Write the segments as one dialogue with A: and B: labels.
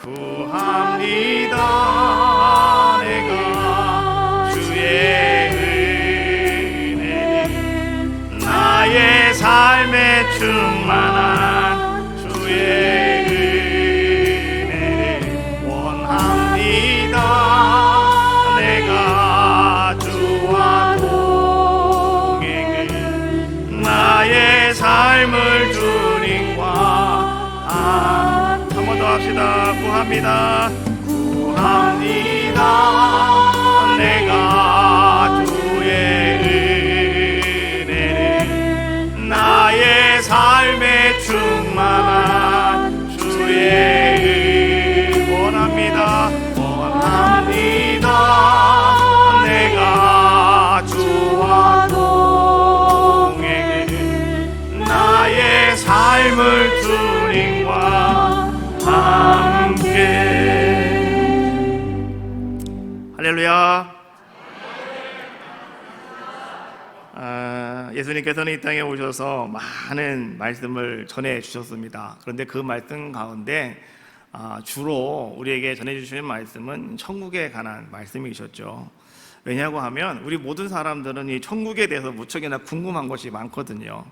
A: 구합니다. 내가 주의 은혜를 나의 삶에 충만한 주의 은혜를 원합니다. 내가 주와 동행을 나의 삶을 주님과 한 번 더 합시다. 구합니다. 구합니다. 내가 주의 은혜를 나의 삶에 충만한 주의 은 원합니다. 원합니다. 내가 주와 동행을 나의 삶을 주님과 함께. 할렐루야. 예수님께서는 이 땅에 오셔서 많은 말씀을 전해 주셨습니다. 그런데 그 말씀 가운데 주로 우리에게 전해 주시는 말씀은 천국에 관한 말씀이셨죠. 왜냐고 하면 우리 모든 사람들은 이 천국에 대해서 무척이나 궁금한 것이 많거든요.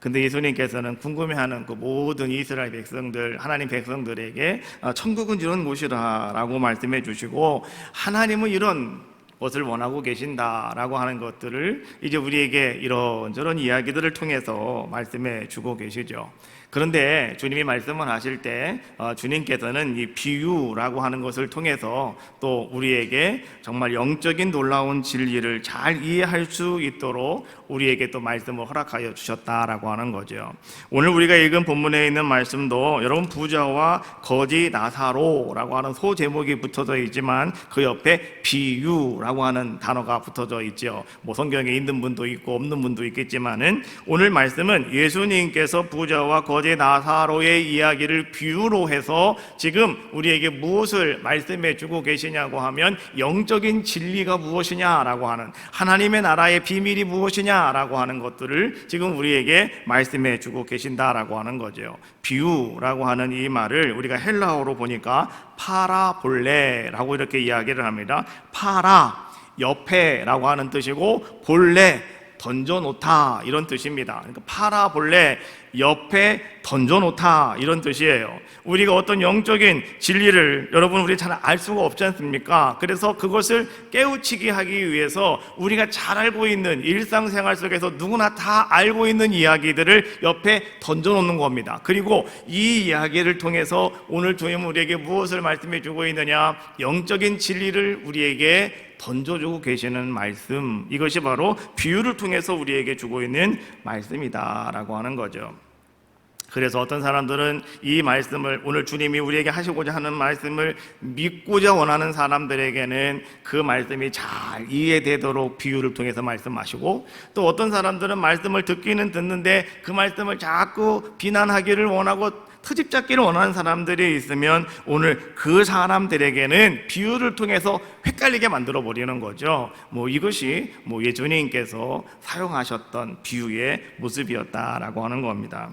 A: 근데 예수님께서는 궁금해하는 그 모든 이스라엘 백성들, 하나님 백성들에게 천국은 이런 곳이라 라고 말씀해 주시고, 하나님은 이런 것을 원하고 계신다라고 하는 것들을 이제 우리에게 이런저런 이야기들을 통해서 말씀해 주고 계시죠. 그런데 주님이 말씀을 하실 때 주님께서는 이 비유라고 하는 것을 통해서 또 우리에게 정말 영적인 놀라운 진리를 잘 이해할 수 있도록 우리에게 또 말씀을 허락하여 주셨다라고 하는 거죠. 오늘 우리가 읽은 본문에 있는 말씀도 여러분 부자와 거지 나사로라고 하는 소제목이 붙어져 있지만 그 옆에 비유라고 하는 단어가 붙어져 있죠. 뭐 성경에 있는 분도 있고 없는 분도 있겠지만은 오늘 말씀은 예수님께서 부자와 거지 나사로의 이야기를 비유로 해서 지금 우리에게 무엇을 말씀해 주고 계시냐고 하면 영적인 진리가 무엇이냐라고 하는, 하나님의 나라의 비밀이 무엇이냐라고 하는 것들을 지금 우리에게 말씀해 주고 계신다라고 하는 거죠. 비유라고 하는 이 말을 우리가 헬라어로 보니까 파라볼레라고 이렇게 이야기를 합니다. 파라, 옆에라고 하는 뜻이고, 볼레, 던져놓다 이런 뜻입니다. 그러니까 파라볼레, 옆에 던져놓다 이런 뜻이에요. 우리가 어떤 영적인 진리를 여러분 우리 잘 알 수가 없지 않습니까? 그래서 그것을 깨우치게 하기 위해서 우리가 잘 알고 있는 일상생활 속에서 누구나 다 알고 있는 이야기들을 옆에 던져놓는 겁니다. 그리고 이 이야기를 통해서 오늘 주님 우리에게 무엇을 말씀해 주고 있느냐, 영적인 진리를 우리에게 던져주고 계시는 말씀, 이것이 바로 비유를 통해서 우리에게 주고 있는 말씀이다라고 하는 거죠. 그래서 어떤 사람들은 이 말씀을, 오늘 주님이 우리에게 하시고자 하는 말씀을 믿고자 원하는 사람들에게는 그 말씀이 잘 이해되도록 비유를 통해서 말씀하시고, 또 어떤 사람들은 말씀을 듣기는 듣는데 그 말씀을 자꾸 비난하기를 원하고 트집 잡기를 원하는 사람들이 있으면 오늘 그 사람들에게는 비유를 통해서 헷갈리게 만들어 버리는 거죠. 이것이 예수님께서 사용하셨던 비유의 모습이었다라고 하는 겁니다.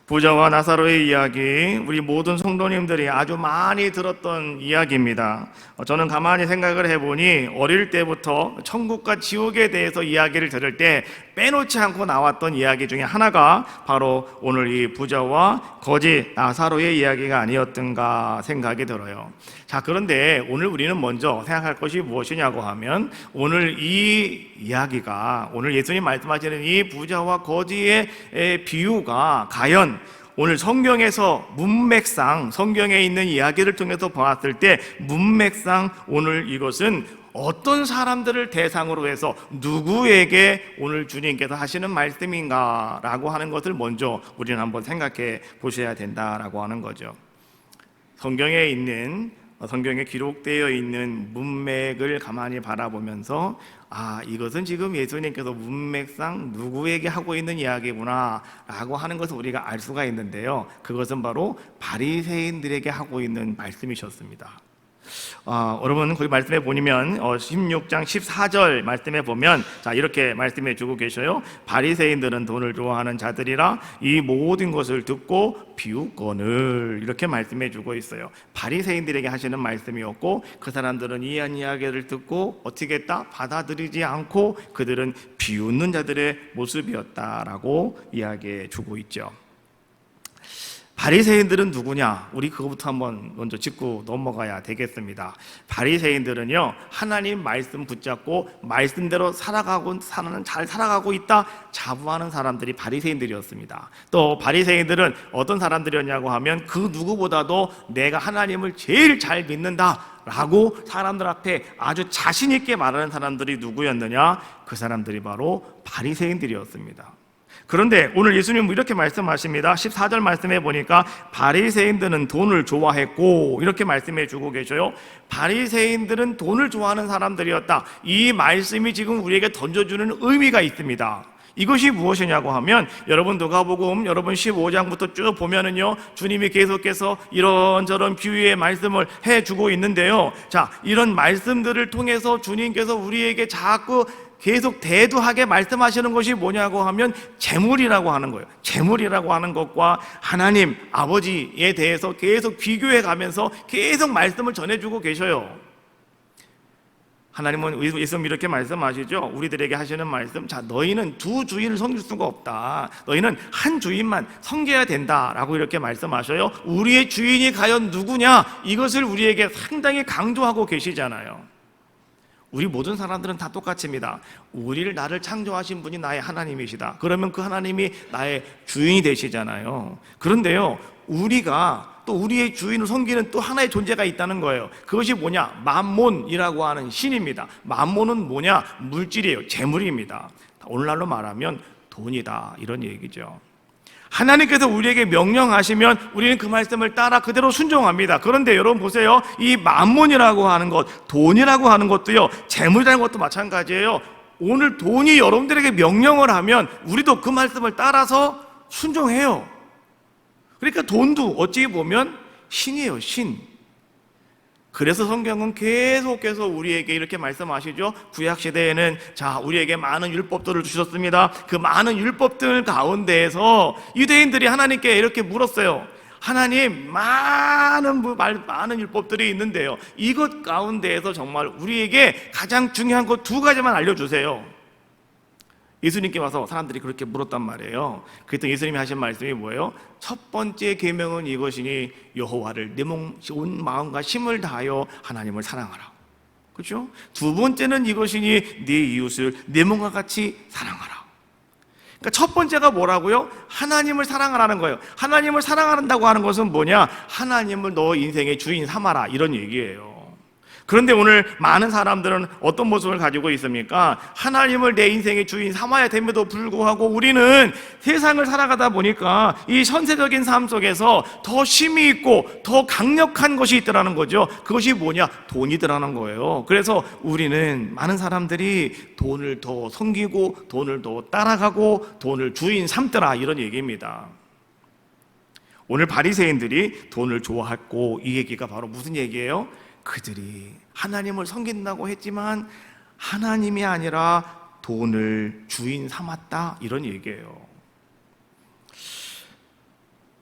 A: 부자와 나사로의 이야기, 우리 모든 성도님들이 아주 많이 들었던 이야기입니다. 저는 가만히 생각을 해보니 어릴 때부터 천국과 지옥에 대해서 이야기를 들을 때 빼놓지 않고 나왔던 이야기 중에 하나가 바로 오늘 이 부자와 거지 나사로의 이야기가 아니었던가 생각이 들어요. 자, 그런데 오늘 우리는 먼저 생각할 것이 무엇이냐고 하면, 오늘 이 이야기가, 오늘 예수님 말씀하시는 이 부자와 거지의 비유가 과연 오늘 성경에서 문맥상, 성경에 있는 이야기를 통해서 보았을 때 문맥상 오늘 이것은 어떤 사람들을 대상으로 해서 누구에게 오늘 주님께서 하시는 말씀인가 라고 하는 것을 먼저 우리는 한번 생각해 보셔야 된다라고 하는 거죠. 성경에 기록되어 있는 문맥을 가만히 바라보면서 이것은 지금 예수님께서 문맥상 누구에게 하고 있는 이야기구나 라고 하는 것을 우리가 알 수가 있는데요, 그것은 바로 바리새인들에게 하고 있는 말씀이셨습니다. 여러분 거기 말씀에 보면 16장 14절 말씀에 보면 자 이렇게 말씀해 주고 계셔요. 바리새인들은 돈을 좋아하는 자들이라 이 모든 것을 듣고 비웃거늘, 이렇게 말씀해 주고 있어요. 바리새인들에게 하시는 말씀이었고, 그 사람들은 이한 이야기를 듣고 어떻게 했다? 받아들이지 않고 그들은 비웃는 자들의 모습이었다라고 이야기해 주고 있죠. 바리새인들은 누구냐? 우리 그거부터 한번 먼저 짚고 넘어가야 되겠습니다. 바리새인들은요, 하나님 말씀 붙잡고 말씀대로 잘 살아가고 있다 자부하는 사람들이 바리새인들이었습니다. 또 바리새인들은 어떤 사람들이었냐고 하면 그 누구보다도 내가 하나님을 제일 잘 믿는다 라고 사람들 앞에 아주 자신 있게 말하는 사람들이 누구였느냐? 그 사람들이 바로 바리새인들이었습니다. 그런데 오늘 예수님은 이렇게 말씀하십니다. 14절 말씀해 보니까 바리새인들은 돈을 좋아했고, 이렇게 말씀해 주고 계셔요. 바리새인들은 돈을 좋아하는 사람들이었다. 이 말씀이 지금 우리에게 던져주는 의미가 있습니다. 이것이 무엇이냐고 하면, 여러분 누가복음 여러분 15장부터 쭉 보면은요, 주님이 계속해서 이런저런 비유의 말씀을 해주고 있는데요. 자, 이런 말씀들을 통해서 주님께서 우리에게 자꾸 계속 대두하게 말씀하시는 것이 뭐냐고 하면 재물이라고 하는 거예요. 재물이라고 하는 것과 하나님 아버지에 대해서 계속 비교해 가면서 계속 말씀을 전해주고 계셔요. 하나님은 예수님 이렇게 말씀하시죠. 우리들에게 하시는 말씀, 자 너희는 두 주인을 섬길 수가 없다. 너희는 한 주인만 섬겨야 된다라고 이렇게 말씀하셔요. 우리의 주인이 과연 누구냐? 이것을 우리에게 상당히 강조하고 계시잖아요. 우리 모든 사람들은 다 똑같습니다. 나를 창조하신 분이 나의 하나님이시다. 그러면 그 하나님이 나의 주인이 되시잖아요. 그런데요, 우리가 또 우리의 주인을 섬기는 또 하나의 존재가 있다는 거예요. 그것이 뭐냐? 맘몬이라고 하는 신입니다. 맘몬은 뭐냐? 물질이에요. 재물입니다. 오늘날로 말하면 돈이다, 이런 얘기죠. 하나님께서 우리에게 명령하시면 우리는 그 말씀을 따라 그대로 순종합니다. 그런데 여러분 보세요. 이 만몬이라고 하는 것, 돈이라고 하는 것도요, 재물이라는 것도 마찬가지예요. 오늘 돈이 여러분들에게 명령을 하면 우리도 그 말씀을 따라서 순종해요. 그러니까 돈도 어찌 보면 신이에요, 신. 그래서 성경은 계속해서 우리에게 이렇게 말씀하시죠. 구약시대에는 자 우리에게 많은 율법들을 주셨습니다. 그 많은 율법들 가운데에서 유대인들이 하나님께 이렇게 물었어요. 하나님, 많은 율법들이 있는데요, 이것 가운데에서 정말 우리에게 가장 중요한 것 두 가지만 알려주세요. 예수님께 와서 사람들이 그렇게 물었단 말이에요. 그랬더니 예수님이 하신 말씀이 뭐예요? 첫 번째 계명은 이것이니 여호와를 내 온 마음과 힘을 다하여 하나님을 사랑하라. 그렇죠? 두 번째는 이것이니 네 이웃을 내 몸과 같이 사랑하라. 그러니까 첫 번째가 뭐라고요? 하나님을 사랑하라는 거예요. 하나님을 사랑한다고 하는 것은 뭐냐? 하나님을 너 인생의 주인 삼아라, 이런 얘기예요. 그런데 오늘 많은 사람들은 어떤 모습을 가지고 있습니까? 하나님을 내 인생의 주인 삼아야 됨에도 불구하고 우리는 세상을 살아가다 보니까 이 현세적인 삶 속에서 더 힘이 있고 더 강력한 것이 있더라는 거죠. 그것이 뭐냐? 돈이더라는 거예요. 그래서 우리는, 많은 사람들이 돈을 더 섬기고 돈을 더 따라가고 돈을 주인 삼더라, 이런 얘기입니다. 오늘 바리새인들이 돈을 좋아했고, 이 얘기가 바로 무슨 얘기예요? 그들이 하나님을 섬긴다고 했지만 하나님이 아니라 돈을 주인 삼았다, 이런 얘기예요.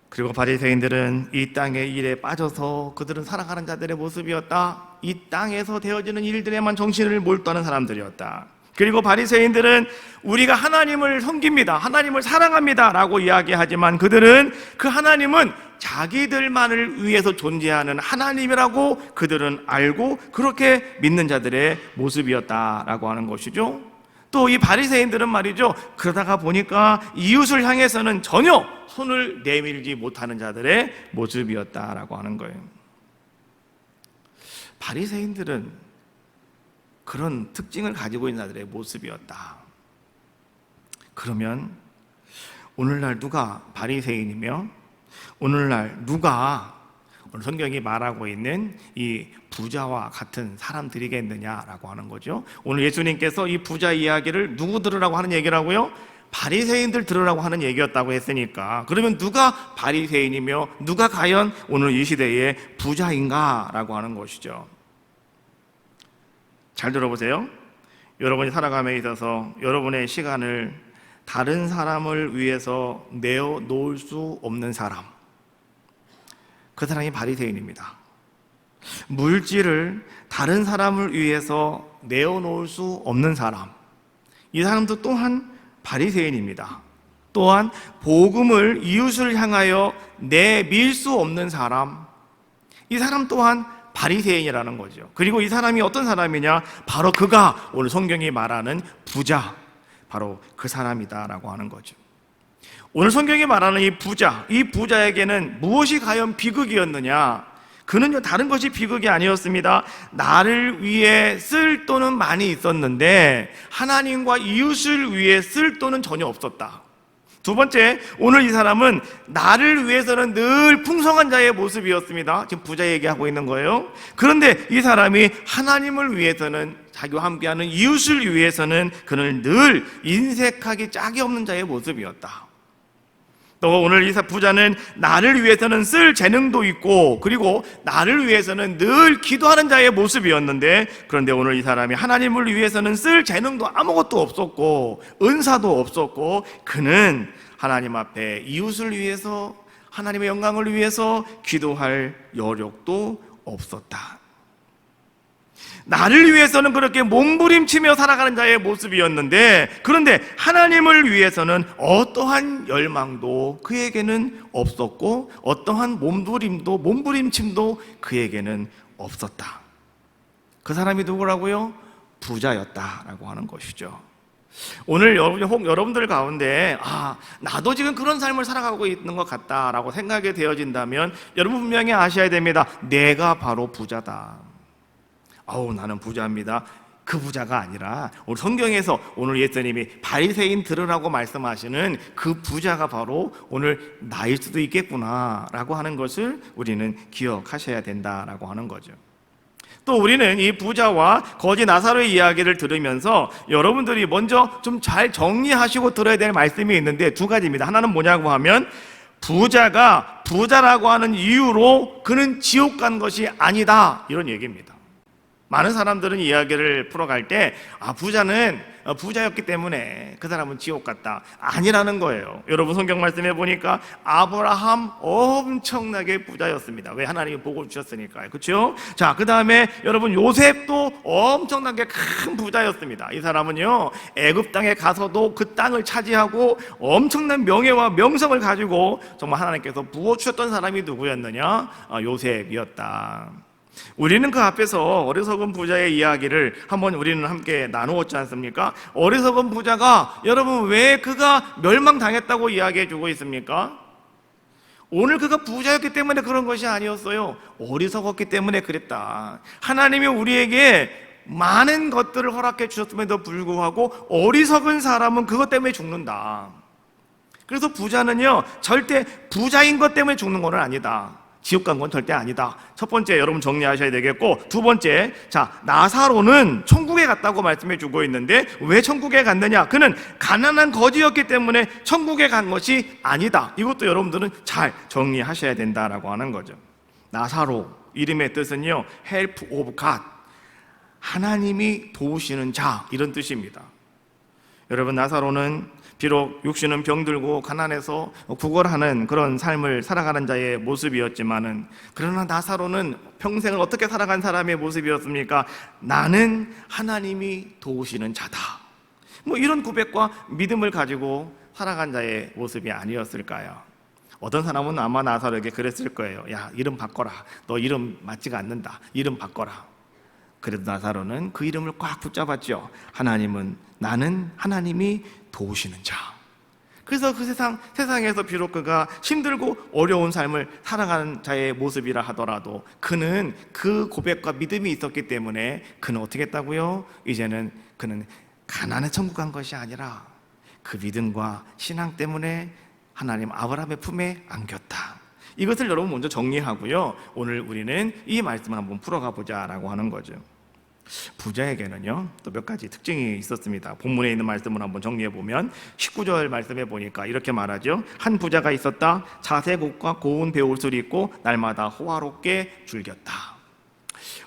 A: 그리고 바리새인들은 이 땅의 일에 빠져서 그들은 살아가는 자들의 모습이었다. 이 땅에서 되어지는 일들에만 정신을 몰두하는 사람들이었다. 그리고 바리새인들은 우리가 하나님을 섬깁니다, 하나님을 사랑합니다 라고 이야기하지만 그들은 그 하나님은 자기들만을 위해서 존재하는 하나님이라고 그들은 알고 그렇게 믿는 자들의 모습이었다라고 하는 것이죠. 또 이 바리새인들은 말이죠, 그러다가 보니까 이웃을 향해서는 전혀 손을 내밀지 못하는 자들의 모습이었다라고 하는 거예요. 바리새인들은 그런 특징을 가지고 있는 자들의 모습이었다. 그러면 오늘날 누가 바리새인이며 오늘날 누가 오늘 성경이 말하고 있는 이 부자와 같은 사람들이겠느냐라고 하는 거죠. 오늘 예수님께서 이 부자 이야기를 누구 들으라고 하는 얘기라고요? 바리새인들 들으라고 하는 얘기였다고 했으니까, 그러면 누가 바리새인이며 누가 과연 오늘 이 시대의 부자인가라고 하는 것이죠. 잘 들어보세요. 여러분이 살아감에 있어서 여러분의 시간을 다른 사람을 위해서 내어놓을 수 없는 사람, 그 사람이 바리새인입니다. 물질을 다른 사람을 위해서 내어놓을 수 없는 사람, 이 사람도 또한 바리새인입니다. 또한 복음을 이웃을 향하여 내밀 수 없는 사람, 이 사람 또한 바리새인이라는 거죠. 그리고 이 사람이 어떤 사람이냐? 바로 그가 오늘 성경이 말하는 부자, 바로 그 사람이다라고 하는 거죠. 오늘 성경이 말하는 이 부자에게는 무엇이 과연 비극이었느냐? 그는요, 다른 것이 비극이 아니었습니다. 나를 위해 쓸 돈은 많이 있었는데 하나님과 이웃을 위해 쓸 돈은 전혀 없었다. 두 번째, 오늘 이 사람은 나를 위해서는 늘 풍성한 자의 모습이었습니다. 지금 부자 얘기하고 있는 거예요. 그런데 이 사람이 하나님을 위해서는, 자기와 함께하는 이웃을 위해서는 그는 늘 인색하기 짝이 없는 자의 모습이었다. 또 오늘 이 부자는 나를 위해서는 쓸 재능도 있고, 그리고 나를 위해서는 늘 기도하는 자의 모습이었는데, 그런데 오늘 이 사람이 하나님을 위해서는 쓸 재능도 아무것도 없었고 은사도 없었고, 그는 하나님 앞에 이웃을 위해서, 하나님의 영광을 위해서 기도할 여력도 없었다. 나를 위해서는 그렇게 몸부림치며 살아가는 자의 모습이었는데, 그런데 하나님을 위해서는 어떠한 열망도 그에게는 없었고, 어떠한 몸부림침도 그에게는 없었다. 그 사람이 누구라고요? 부자였다라고 하는 것이죠. 오늘 여러분들 가운데 나도 지금 그런 삶을 살아가고 있는 것 같다라고 생각이 되어진다면, 여러분 분명히 아셔야 됩니다. 내가 바로 부자다. 나는 부자입니다. 그 부자가 아니라 오늘 성경에서 오늘 예수님이 바리새인 들으라고 말씀하시는 그 부자가 바로 오늘 나일 수도 있겠구나라고 하는 것을 우리는 기억하셔야 된다라고 하는 거죠. 또 우리는 이 부자와 거지 나사로의 이야기를 들으면서 여러분들이 먼저 좀 잘 정리하시고 들어야 될 말씀이 있는데, 두 가지입니다. 하나는 뭐냐고 하면, 부자가 부자라고 하는 이유로 그는 지옥 간 것이 아니다, 이런 얘기입니다. 많은 사람들은 이야기를 풀어갈 때 부자는 부자였기 때문에 그 사람은 지옥 갔다, 아니라는 거예요. 여러분 성경 말씀해 보니까 아브라함 엄청나게 부자였습니다. 왜? 하나님이 복을 주셨으니까요. 그렇죠? 자, 그 다음에 여러분 요셉도 엄청나게 큰 부자였습니다. 이 사람은요, 애굽 땅에 가서도 그 땅을 차지하고 엄청난 명예와 명성을 가지고 정말 하나님께서 부어주셨던 사람이 누구였느냐? 요셉이었다. 우리는 그 앞에서 어리석은 부자의 이야기를 한번 우리는 함께 나누었지 않습니까? 어리석은 부자가, 여러분 왜 그가 멸망당했다고 이야기해 주고 있습니까? 오늘 그가 부자였기 때문에 그런 것이 아니었어요. 어리석었기 때문에 그랬다. 하나님이 우리에게 많은 것들을 허락해 주셨음에도 불구하고 어리석은 사람은 그것 때문에 죽는다. 그래서 부자는요, 절대 부자인 것 때문에 죽는 건 아니다. 지옥 간 건 절대 아니다. 첫 번째, 여러분 정리하셔야 되겠고, 두 번째, 나사로는 천국에 갔다고 말씀해 주고 있는데, 왜 천국에 갔느냐? 그는 가난한 거지였기 때문에 천국에 간 것이 아니다. 이것도 여러분들은 잘 정리하셔야 된다라고 하는 거죠. 나사로, 이름의 뜻은요, help of God, 하나님이 도우시는 자, 이런 뜻입니다. 여러분, 나사로는 비록 육신은 병들고 가난해서 구걸하는 그런 삶을 살아가는 자의 모습이었지만은, 그러나 나사로는 평생을 어떻게 살아간 사람의 모습이었습니까? 나는 하나님이 도우시는 자다. 이런 고백과 믿음을 가지고 살아간 자의 모습이 아니었을까요? 어떤 사람은 아마 나사로에게 그랬을 거예요. 야, 이름 바꿔라. 너 이름 맞지가 않는다. 이름 바꿔라. 그래도 나사로는 그 이름을 꽉 붙잡았죠. 나는 하나님이 도우시는 자. 그래서 그 세상에서 비록 그가 힘들고 어려운 삶을 살아가는 자의 모습이라 하더라도, 그는 그 고백과 믿음이 있었기 때문에 그는 어떻게 했다고요? 이제는 그는 가난에 천국 간 것이 아니라 그 믿음과 신앙 때문에 하나님 아브라함의 품에 안겼다. 이것을 여러분 먼저 정리하고요, 오늘 우리는 이 말씀을 한번 풀어가 보자라고 하는 거죠. 부자에게는요, 또 몇 가지 특징이 있었습니다. 본문에 있는 말씀을 한번 정리해 보면 19절 말씀해 보니까 이렇게 말하죠. 한 부자가 있었다. 자색 옷과 고운 베옷을 입고 날마다 호화롭게 즐겼다.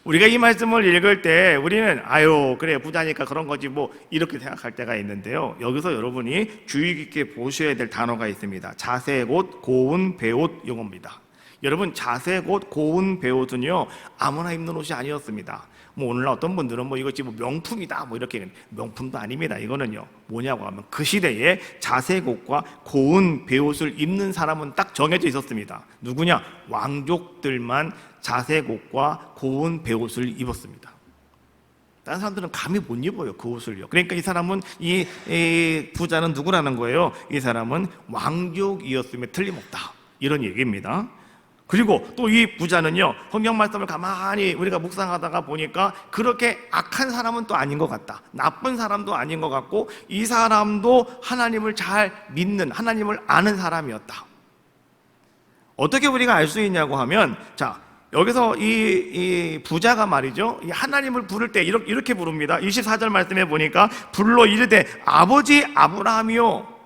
A: 우리가 이 말씀을 읽을 때 우리는 아유 그래 부자니까 그런 거지 뭐 이렇게 생각할 때가 있는데요. 여기서 여러분이 주의 깊게 보셔야 될 단어가 있습니다. 자색 옷, 고운 베옷 용어입니다. 여러분 자색 옷, 고운 베옷은요 아무나 입는 옷이 아니었습니다. 뭐 오늘날 어떤 분들은 뭐 이것이 뭐 명품이다 뭐 이렇게, 명품도 아닙니다. 이거는요 뭐냐고 하면 그 시대에 자색 옷과 고운 베옷을 입는 사람은 딱 정해져 있었습니다. 누구냐? 왕족들만 자색 옷과 고운 베옷을 입었습니다. 다른 사람들은 감히 못 입어요 그 옷을요. 그러니까 이 사람은 이 부자는 누구라는 거예요? 이 사람은 왕족이었음에 틀림없다 이런 얘기입니다. 그리고 또 이 부자는요 성경 말씀을 가만히 우리가 묵상하다가 보니까 그렇게 악한 사람은 또 아닌 것 같다, 나쁜 사람도 아닌 것 같고 이 사람도 하나님을 잘 믿는, 하나님을 아는 사람이었다. 어떻게 우리가 알 수 있냐고 하면, 자 여기서 이 부자가 말이죠 이 하나님을 부를 때 이렇게 부릅니다. 24절 말씀에 보니까 불러 이르되 아버지 아브라함이요,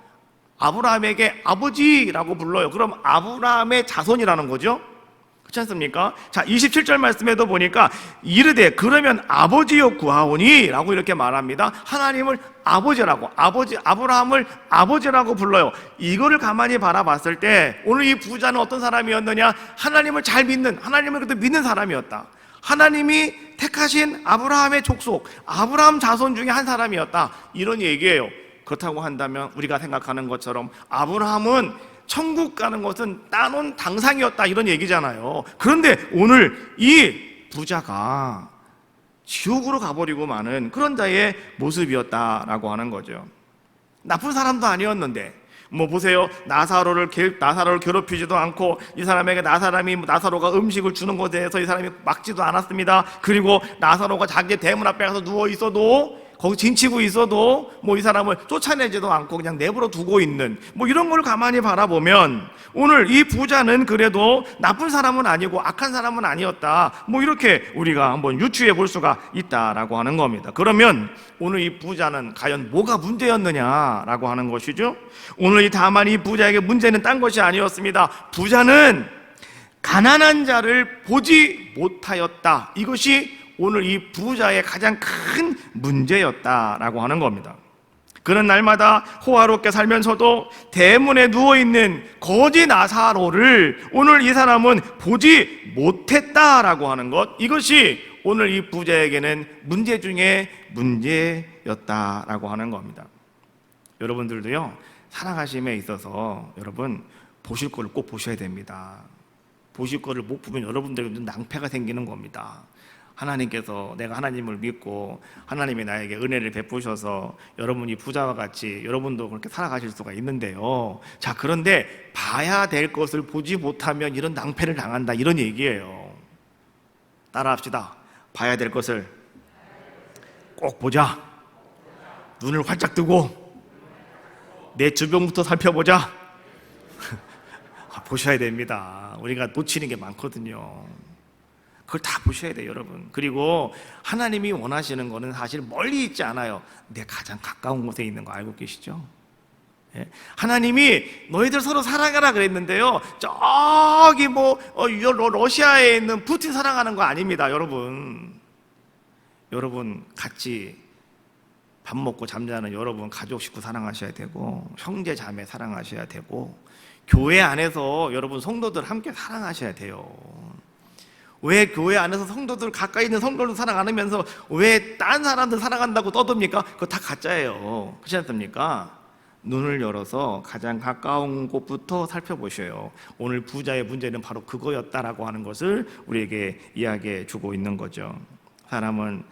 A: 아브라함에게 아버지라고 불러요. 그럼 아브라함의 자손이라는 거죠. 그렇지 않습니까? 자 27절 말씀에도 보니까 이르되 그러면 아버지여 구하오니 라고 이렇게 말합니다. 하나님을 아버지라고, 아브라함을 아버지라고 불러요. 이거를 가만히 바라봤을 때 오늘 이 부자는 어떤 사람이었느냐? 하나님을 잘 믿는, 하나님을 그래도 믿는 사람이었다. 하나님이 택하신 아브라함의 족속, 아브라함 자손 중에 한 사람이었다 이런 얘기예요. 그렇다고 한다면 우리가 생각하는 것처럼 아브라함은 천국 가는 것은 따놓은 당상이었다 이런 얘기잖아요. 그런데 오늘 이 부자가 지옥으로 가버리고 마는 그런 자의 모습이었다라고 하는 거죠. 나쁜 사람도 아니었는데 뭐 보세요, 나사로를 괴롭히지도 않고 이 사람에게 나사로가 음식을 주는 것에 대해서 이 사람이 막지도 않았습니다. 그리고 나사로가 자기 대문 앞에 가서 누워 있어도, 거기 진치고 있어도 뭐 이 사람을 쫓아내지도 않고 그냥 내버려 두고 있는 뭐 이런 걸 가만히 바라보면 오늘 이 부자는 그래도 나쁜 사람은 아니고 악한 사람은 아니었다, 뭐 이렇게 우리가 한번 유추해 볼 수가 있다라고 하는 겁니다. 그러면 오늘 이 부자는 과연 뭐가 문제였느냐라고 하는 것이죠. 오늘 이 다만 이 부자에게 문제는 딴 것이 아니었습니다. 부자는 가난한 자를 보지 못하였다. 이것이 오늘 이 부자의 가장 큰 문제였다라고 하는 겁니다. 그는 날마다 호화롭게 살면서도 대문에 누워있는 거지 나사로를 오늘 이 사람은 보지 못했다라고 하는 것, 이것이 오늘 이 부자에게는 문제 중에 문제였다라고 하는 겁니다. 여러분들도요 살아가심에 있어서 여러분 보실 거를 꼭 보셔야 됩니다. 보실 거를 못 보면 여러분들에게 낭패가 생기는 겁니다. 하나님께서, 내가 하나님을 믿고 하나님이 나에게 은혜를 베푸셔서 여러분이 부자와 같이 여러분도 그렇게 살아가실 수가 있는데요. 자, 그런데 봐야 될 것을 보지 못하면 이런 낭패를 당한다 이런 얘기예요. 따라합시다. 봐야 될 것을 꼭 보자. 눈을 활짝 뜨고 내 주변부터 살펴보자. 보셔야 됩니다. 우리가 놓치는 게 많거든요. 그걸 다 보셔야 돼요, 여러분. 그리고 하나님이 원하시는 거는 사실 멀리 있지 않아요. 내 가장 가까운 곳에 있는 거 알고 계시죠? 예? 하나님이 너희들 서로 사랑하라 그랬는데요, 저기 러시아에 있는 푸틴 사랑하는 거 아닙니다, 여러분. 여러분 같이 밥 먹고 잠자는 여러분 가족 식구 사랑하셔야 되고, 형제 자매 사랑하셔야 되고, 교회 안에서 여러분 성도들 함께 사랑하셔야 돼요. 왜 교회 안에서 성도들, 가까이 있는 성도들 사랑 안 하면서 왜 딴 사람들 사랑한다고 떠듭니까? 그거 다 가짜예요. 그렇지 않습니까? 눈을 열어서 가장 가까운 곳부터 살펴보셔요. 오늘 부자의 문제는 바로 그거였다라고 하는 것을 우리에게 이야기해 주고 있는 거죠. 사람은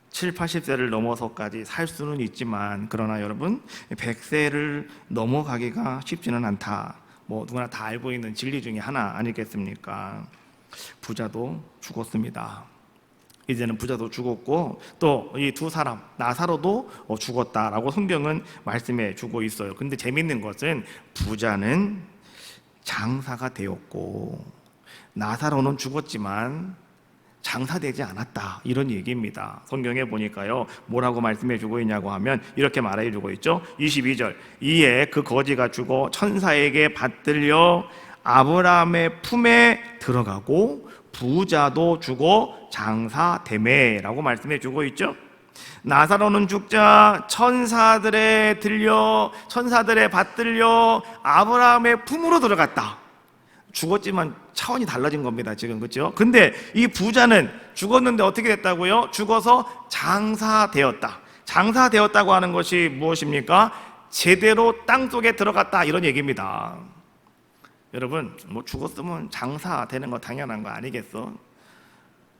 A: 7, 80세를 넘어서까지 살 수는 있지만, 그러나 여러분 100세를 넘어가기가 쉽지는 않다. 뭐 누구나 다 알고 있는 진리 중에 하나 아니겠습니까? 부자도 죽었습니다. 이제는 부자도 죽었고 또 이 두 사람 나사로도 죽었다라고 성경은 말씀해 주고 있어요. 근데 재밌는 것은 부자는 장사가 되었고 나사로는 죽었지만 장사되지 않았다 이런 얘기입니다. 성경에 보니까요 뭐라고 말씀해 주고 있냐고 하면 이렇게 말해 주고 있죠. 22절 이에 그 거지가 죽어 천사에게 받들려 아브라함의 품에 들어가고 부자도 죽어 장사되매라고 말씀해 주고 있죠. 나사로는 죽자 천사들의 받들려 아브라함의 품으로 들어갔다. 죽었지만 차원이 달라진 겁니다, 지금. 그렇죠? 근데 이 부자는 죽었는데 어떻게 됐다고요? 죽어서 장사되었다. 장사되었다고 하는 것이 무엇입니까? 제대로 땅속에 들어갔다, 이런 얘기입니다. 여러분, 뭐 죽었으면 장사되는 거 당연한 거 아니겠어?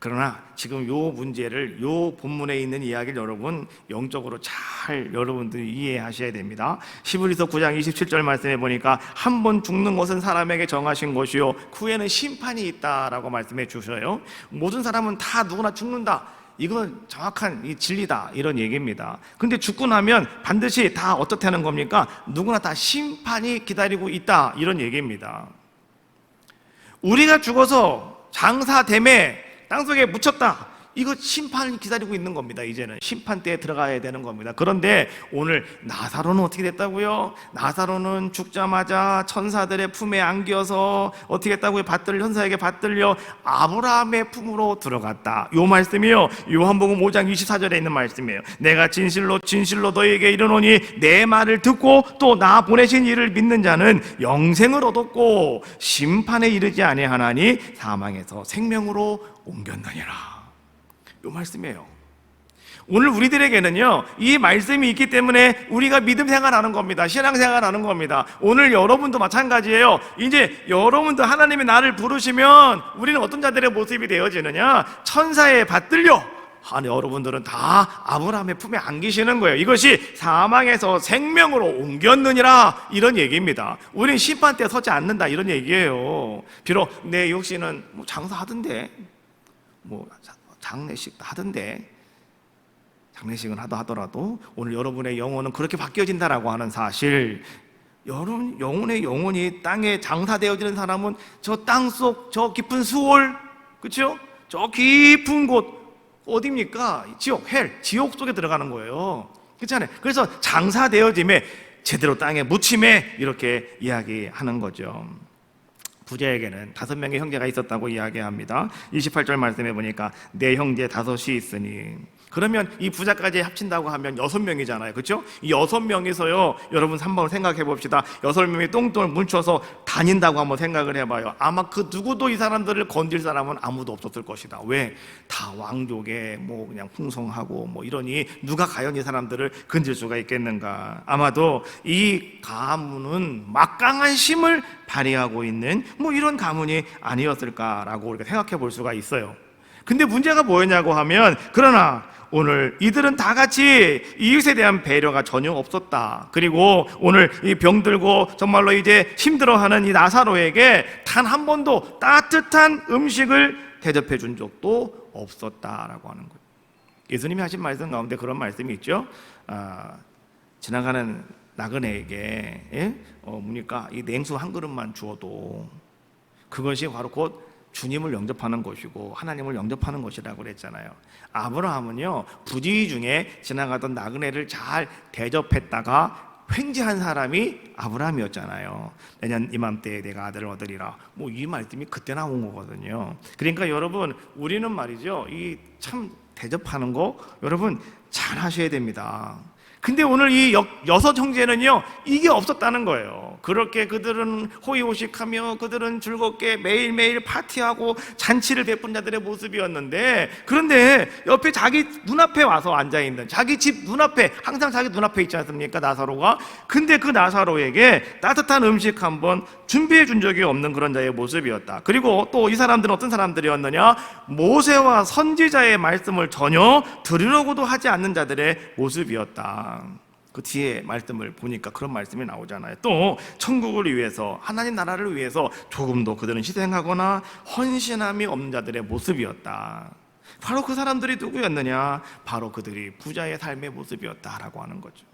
A: 그러나 지금 요 문제를, 요 본문에 있는 이야기를 여러분 영적으로 잘 여러분들이 이해하셔야 됩니다. 히브리서 9장 27절 말씀해 보니까 한 번 죽는 것은 사람에게 정하신 것이요 그 후에는 심판이 있다라고 말씀해 주셔요. 모든 사람은 다 누구나 죽는다, 이건 정확한 이 진리다, 이런 얘기입니다. 근데 죽고 나면 반드시 다 어떻다는 겁니까? 누구나 다 심판이 기다리고 있다, 이런 얘기입니다. 우리가 죽어서 장사됨에 땅속에 묻혔다, 이거 심판을 기다리고 있는 겁니다. 이제는 심판대에 들어가야 되는 겁니다. 그런데 오늘 나사로는 어떻게 됐다고요? 나사로는 죽자마자 천사들의 품에 안겨서 어떻게 했다고요? 천사에게 받들려 아브라함의 품으로 들어갔다. 요 말씀이요, 요한복음 5장 24절에 있는 말씀이에요. 내가 진실로 진실로 너희에게 이르노니 내 말을 듣고 또 나 보내신 이를 믿는 자는 영생을 얻었고 심판에 이르지 아니하나니 사망에서 생명으로 옮겼느니라. 요 말씀이에요. 오늘 우리들에게는요, 이 말씀이 있기 때문에 우리가 믿음 생활하는 겁니다. 신앙 생활하는 겁니다. 오늘 여러분도 마찬가지예요. 이제 여러분도 하나님이 나를 부르시면 우리는 어떤 자들의 모습이 되어지느냐? 천사에 받들려 여러분들은 다 아브라함의 품에 안기시는 거예요. 이것이 사망에서 생명으로 옮겼느니라, 이런 얘기입니다. 우리는 심판대에 서지 않는다, 이런 얘기예요. 비록 내 육신은 뭐 장사하던데, 뭐 장례식 하던데, 장례식은 하더라도 오늘 여러분의 영혼은 그렇게 바뀌어진다라고 하는 사실, 여러분 영혼의 영혼이 땅에 장사되어지는 사람은 저 땅속 저 깊은 수월, 그렇죠? 저 깊은 곳 어디입니까? 지옥, 헬, 지옥 속에 들어가는 거예요. 그렇잖아요. 그래서 장사되어짐에, 제대로 땅에 묻힘에, 이렇게 이야기하는 거죠. 부자에게는 5명의 형제가 있었다고 이야기합니다. 28절 말씀해 보니까 내 형제 5이 있으니, 그러면 이 부자까지 합친다고 하면 6명이잖아요. 그렇죠? 이 6명이서요, 여러분 한번 생각해 봅시다. 6명이 똥똥을 뭉쳐서 다닌다고 한번 생각을 해봐요. 아마 그 누구도 이 사람들을 건질 사람은 아무도 없었을 것이다. 왜? 다 왕족에 뭐 그냥 풍성하고 뭐 이러니 누가 과연 이 사람들을 건질 수가 있겠는가. 아마도 이 가문은 막강한 힘을 발휘하고 있는 뭐 이런 가문이 아니었을까라고 우리가 생각해 볼 수가 있어요. 근데 문제가 뭐였냐고 하면, 그러나 오늘 이들은 다 같이 이웃에 대한 배려가 전혀 없었다. 그리고 오늘 이 병들고 정말로 이제 힘들어하는 이 나사로에게 단 한 번도 따뜻한 음식을 대접해 준 적도 없었다라고 하는 거예요. 예수님이 하신 말씀 가운데 그런 말씀이 있죠. 지나가는 나그네에게 뭡니까? 이 냉수 한 그릇만 주어도 그것이 바로 곧 주님을 영접하는 것이고 하나님을 영접하는 것이라고 그랬잖아요. 아브라함은요, 부지 중에 지나가던 나그네를 잘 대접했다가 횡재한 사람이 아브라함이었잖아요. 내년 이맘때에 내가 아들을 얻으리라, 뭐 이 말씀이 그때 나온 거거든요. 그러니까 여러분, 우리는 말이죠, 이 참 대접하는 거 여러분 잘 하셔야 됩니다. 근데 오늘 이 6 형제는요, 이게 없었다는 거예요. 그렇게 그들은 호의호식하며 그들은 즐겁게 매일매일 파티하고 잔치를 베푼 자들의 모습이었는데, 그런데 옆에 자기 눈앞에 와서 앉아있는, 자기 집 눈앞에, 항상 자기 눈앞에 있지 않습니까, 나사로가? 근데 그 나사로에게 따뜻한 음식 한번 준비해 준 적이 없는 그런 자의 모습이었다. 그리고 또 이 사람들은 어떤 사람들이었느냐? 모세와 선지자의 말씀을 전혀 들으려고도 하지 않는 자들의 모습이었다. 그 뒤에 말씀을 보니까 그런 말씀이 나오잖아요. 또 천국을 위해서, 하나님 나라를 위해서 조금도 그들은 희생하거나 헌신함이 없는 자들의 모습이었다. 바로 그 사람들이 누구였느냐? 바로 그들이 부자의 삶의 모습이었다라고 하는 거죠.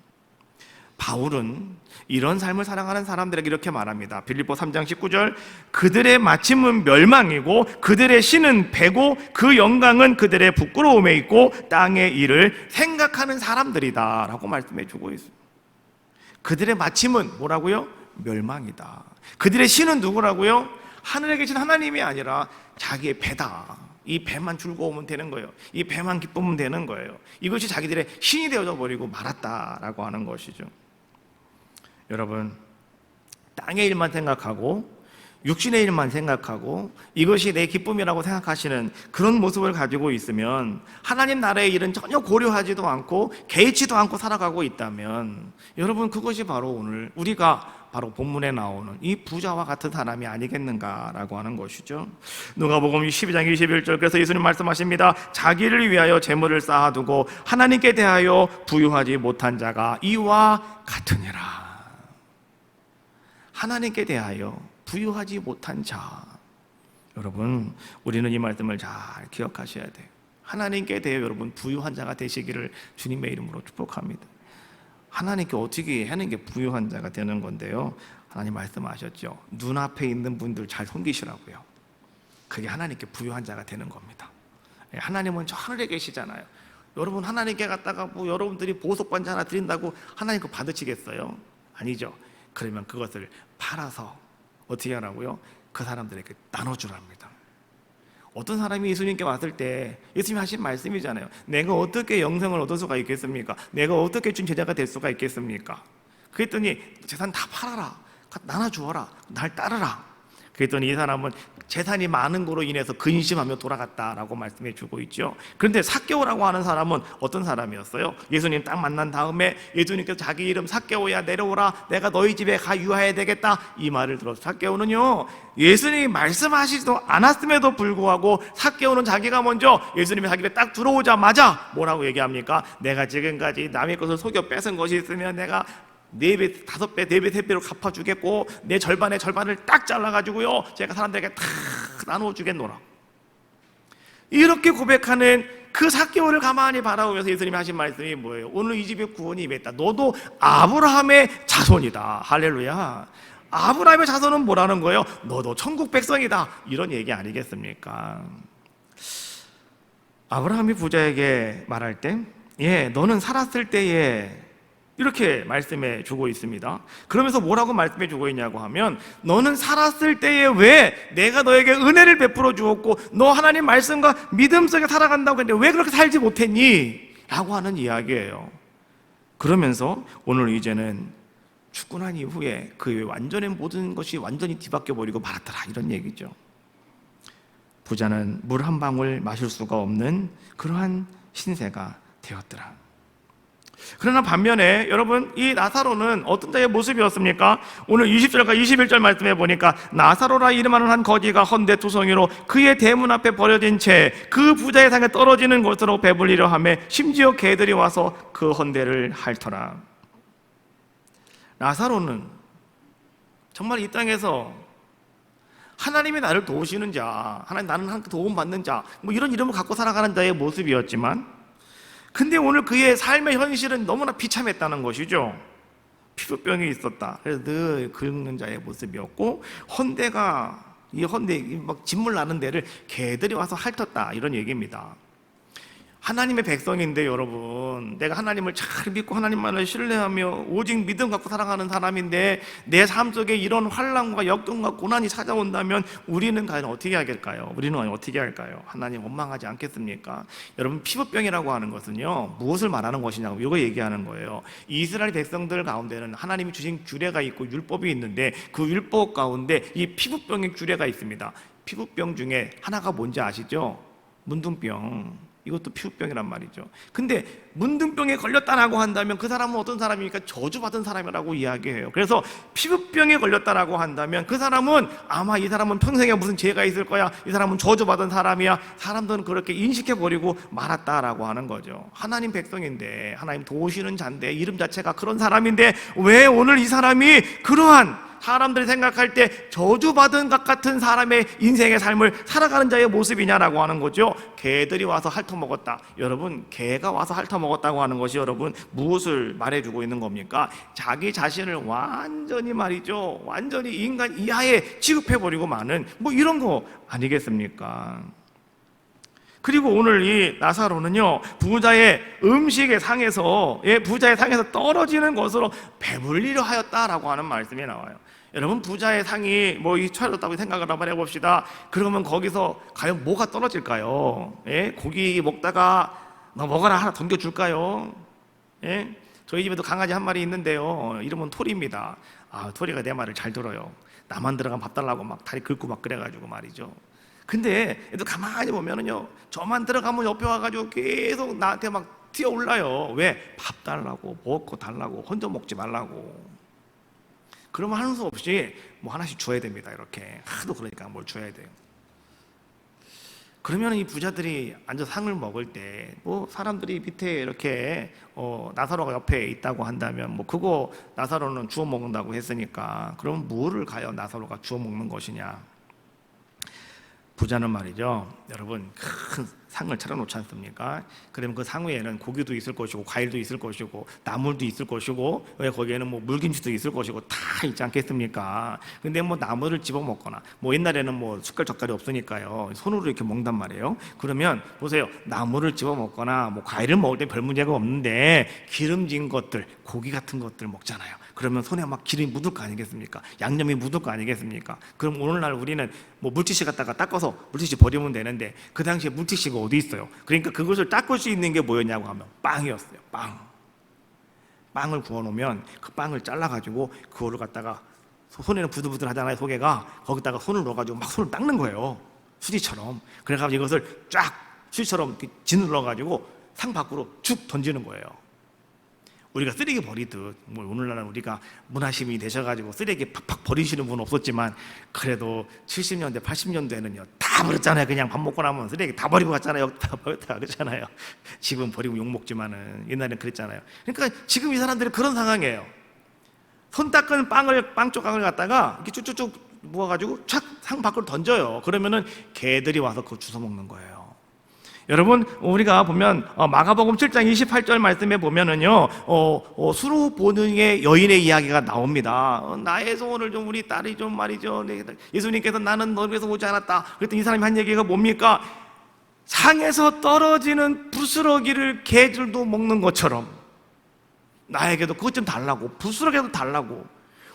A: 바울은 이런 삶을 살아가는 사람들에게 이렇게 말합니다. 빌립보 3장 19절, 그들의 마침은 멸망이고 그들의 신은 배고 그 영광은 그들의 부끄러움에 있고 땅의 일을 생각하는 사람들이다 라고 말씀해 주고 있습니다. 그들의 마침은 뭐라고요? 멸망이다. 그들의 신은 누구라고요? 하늘에 계신 하나님이 아니라 자기의 배다. 이 배만 즐거우면 되는 거예요. 이 배만 기쁘면 되는 거예요. 이것이 자기들의 신이 되어져 버리고 말았다라고 하는 것이죠. 여러분, 땅의 일만 생각하고 육신의 일만 생각하고 이것이 내 기쁨이라고 생각하시는 그런 모습을 가지고 있으면, 하나님 나라의 일은 전혀 고려하지도 않고 개의치도 않고 살아가고 있다면, 여러분, 그것이 바로 오늘 우리가 바로 본문에 나오는 이 부자와 같은 사람이 아니겠는가라고 하는 것이죠. 누가복음 12장 21절, 그래서 예수님 말씀하십니다. 자기를 위하여 재물을 쌓아두고 하나님께 대하여 부유하지 못한 자가 이와 같으니라. 하나님께 대하여 부유하지 못한 자. 여러분, 우리는 이 말씀을 잘 기억하셔야 돼요. 하나님께 대해 여러분 부유한 자가 되시기를 주님의 이름으로 축복합니다. 하나님께 어떻게 하는 게 부유한 자가 되는 건데요, 하나님 말씀하셨죠. 눈앞에 있는 분들 잘 섬기시라고요. 그게 하나님께 부유한 자가 되는 겁니다. 하나님은 저 하늘에 계시잖아요. 여러분, 하나님께 갔다가 뭐 여러분들이 보석반지 하나 드린다고 하나님 거 받으시겠어요? 아니죠. 그러면 그것을 팔아서 어떻게 하라고요? 그 사람들에게 나눠주랍니다. 어떤 사람이 예수님께 왔을 때 예수님이 하신 말씀이잖아요. 내가 어떻게 영생을 얻을 수가 있겠습니까? 내가 어떻게 준 제자가 될 수가 있겠습니까? 그랬더니 재산 다 팔아라, 나눠주어라, 날 따르라. 그랬더니 이 사람은 재산이 많은 거로 인해서 근심하며 돌아갔다라고 말씀해 주고 있죠. 그런데 삭개오라고 하는 사람은 어떤 사람이었어요? 예수님 딱 만난 다음에 예수님께서 자기 이름 삭개오야 내려오라, 내가 너희 집에 가 유하해야 되겠다, 이 말을 들어서 삭개오는요, 예수님이 말씀하시지도 않았음에도 불구하고 삭개오는 자기가 먼저 예수님이 자기를 딱 들어오자마자 뭐라고 얘기합니까? 내가 지금까지 남의 것을 속여 뺏은 것이 있으면 내가 4배, 5배, 4배, 3배로 갚아주겠고 내 절반의 절반을 딱 잘라가지고요 제가 사람들에게 다 나눠주겠노라. 이렇게 고백하는 그 삭개오를 가만히 바라보면서 예수님이 하신 말씀이 뭐예요? 오늘 이 집에 구원이 임했다. 너도 아브라함의 자손이다. 할렐루야. 아브라함의 자손은 뭐라는 거예요? 너도 천국 백성이다. 이런 얘기 아니겠습니까? 아브라함이 부자에게 말할 때, 너는 살았을 때에 이렇게 말씀해 주고 있습니다. 그러면서 뭐라고 말씀해 주고 있냐고 하면, 너는 살았을 때에 왜 내가 너에게 은혜를 베풀어 주었고 너 하나님 말씀과 믿음 속에 살아간다고 했는데 왜 그렇게 살지 못했니? 라고 하는 이야기예요. 그러면서 오늘 이제는 죽고 난 이후에 그 완전히 모든 것이 완전히 뒤바뀌어 버리고 말았더라, 이런 얘기죠. 부자는 물 한 방울 마실 수가 없는 그러한 신세가 되었더라. 그러나 반면에 여러분, 이 나사로는 어떤 자의 모습이었습니까? 오늘 20절과 21절 말씀해 보니까, 나사로라 이름하는 한 거지가 헌데 투성이로 그의 대문 앞에 버려진 채 그 부자의 상에 떨어지는 곳으로 배불리려 하며 심지어 개들이 와서 그 헌데를 핥더라. 나사로는 정말 이 땅에서 하나님이 나를 도우시는 자, 하나님 나는 하나님께 도움받는 자, 뭐 이런 이름을 갖고 살아가는 자의 모습이었지만, 근데 오늘 그의 삶의 현실은 너무나 비참했다는 것이죠. 피부병이 있었다. 그래서 늘 긁는 자의 모습이었고, 이 헌데 막 진물 나는 데를 개들이 와서 핥았다, 이런 얘기입니다. 하나님의 백성인데 여러분, 내가 하나님을 잘 믿고 하나님만을 신뢰하며 오직 믿음 갖고 살아가는 사람인데 내 삶 속에 이런 환난과 역경과 고난이 찾아온다면 우리는 과연 어떻게 할까요? 하나님 원망하지 않겠습니까? 여러분, 피부병이라고 하는 것은요, 무엇을 말하는 것이냐고 이거 얘기하는 거예요. 이스라엘 백성들 가운데는 하나님이 주신 규례가 있고 율법이 있는데 그 율법 가운데 이 피부병의 규례가 있습니다. 피부병 중에 하나가 뭔지 아시죠? 문둥병. 이것도 피부병이란 말이죠. 근데 문둥병에 걸렸다라고 한다면 그 사람은 어떤 사람입니까? 저주받은 사람이라고 이야기해요. 그래서 피부병에 걸렸다라고 한다면 그 사람은 아마 이 사람은 평생에 무슨 죄가 있을 거야, 이 사람은 저주받은 사람이야, 사람들은 그렇게 인식해버리고 말았다라고 하는 거죠. 하나님 백성인데, 하나님 도우시는 자인데, 이름 자체가 그런 사람인데 왜 오늘 이 사람이 그러한 사람들이 생각할 때 저주받은 것 같은 사람의 인생의 삶을 살아가는 자의 모습이냐라고 하는 거죠. 개들이 와서 핥아먹었다. 여러분, 개가 와서 핥아먹었다고 하는 것이 여러분 무엇을 말해주고 있는 겁니까? 자기 자신을 완전히 말이죠, 완전히 인간 이하에 취급해버리고 마는 뭐 이런 거 아니겠습니까? 그리고 오늘 이 나사로는요, 부자의 음식의 상에서 떨어지는 것으로 배불리려 하였다라고 하는 말씀이 나와요. 여러분 부자의 상이 뭐 차렸다고 생각을 한번 해봅시다. 그러면 거기서 과연 뭐가 떨어질까요? 예? 고기 먹다가 너 먹어라 하나 던져줄까요? 예? 저희 집에도 강아지 한 마리 있는데요, 이름은 토리입니다. 아, 토리가 내 말을 잘 들어요. 나만 들어가면 밥 달라고 막 다리 긁고 막 그래가지고 말이죠. 근데 얘도 가만히 보면은요, 저만 들어가면 옆에 와가지고 계속 나한테 막 뛰어올라요. 왜? 밥 달라고, 먹을 거 달라고, 혼자 먹지 말라고. 그러면 하는 수 없이 뭐 하나씩 줘야 됩니다. 이렇게 하도 그러니까 뭘 줘야 돼요. 그러면 이 부자들이 앉아서 상을 먹을 때 뭐 사람들이 밑에 이렇게 나사로가 옆에 있다고 한다면 뭐 그거 나사로는 주워 먹는다고 했으니까, 그럼 뭐를 과연 나사로가 주워 먹는 것이냐? 부자는 말이죠, 여러분 큰 상을 차려놓지 않습니까? 그러면 그 상 위에는 고기도 있을 것이고 과일도 있을 것이고 나물도 있을 것이고, 왜 거기에는 뭐 물김치도 있을 것이고 다 있지 않겠습니까? 근데 뭐 나물을 집어 먹거나, 뭐 옛날에는 뭐 숟갈 젓갈이 없으니까요, 손으로 이렇게 먹단 말이에요. 그러면 보세요, 나물을 집어 먹거나 뭐 과일을 먹을 때 별 문제가 없는데 기름진 것들, 고기 같은 것들 먹잖아요. 그러면 손에 막 기름이 묻을 거 아니겠습니까? 양념이 묻을 거 아니겠습니까? 그럼 오늘날 우리는 뭐 물티슈 갖다가 닦아서 물티슈 버리면 되는데, 그 당시에 물티슈가 어디 있어요? 그러니까 그것을 닦을 수 있는 게 뭐였냐고 하면 빵이었어요. 빵을 구워놓으면 그 빵을 잘라가지고 그거를 갖다가, 손에는 부들부들 하잖아요, 속에가. 거기다가 손을 넣어가지고 막 손을 닦는 거예요, 수지처럼. 그래가지고 이것을 쫙 수지처럼 짓눌러가지고 상 밖으로 쭉 던지는 거예요. 우리가 쓰레기 버리듯, 뭐 오늘날은 우리가 문화심이 되셔가지고 쓰레기 팍팍 버리시는 분은 없었지만, 그래도 70년대 80년대에는요 다 버렸잖아요. 그냥 밥 먹고 나면 쓰레기 다 버리고 갔잖아요. 다 버렸다 그러잖아요. 지금 버리고 욕 먹지만은 옛날엔 그랬잖아요. 그러니까 지금 이 사람들이 그런 상황이에요. 손 닦은 빵 조각을 갖다가 이렇게 쭉쭉쭉 모아가지고 촥 상 밖으로 던져요. 그러면은 개들이 와서 그거 주워 먹는 거예요. 여러분, 우리가 보면 마가복음 7장 28절 말씀에 보면은요, 수로보능의 여인의 이야기가 나옵니다. 나의 소원을 좀 우리 딸이 좀 말이죠, 예수님께서 나는 너를 위해서 오지 않았다. 그랬더니 이 사람이 한 얘기가 뭡니까? 상에서 떨어지는 부스러기를 개들도 먹는 것처럼 나에게도 그것 좀 달라고, 부스러기도 달라고.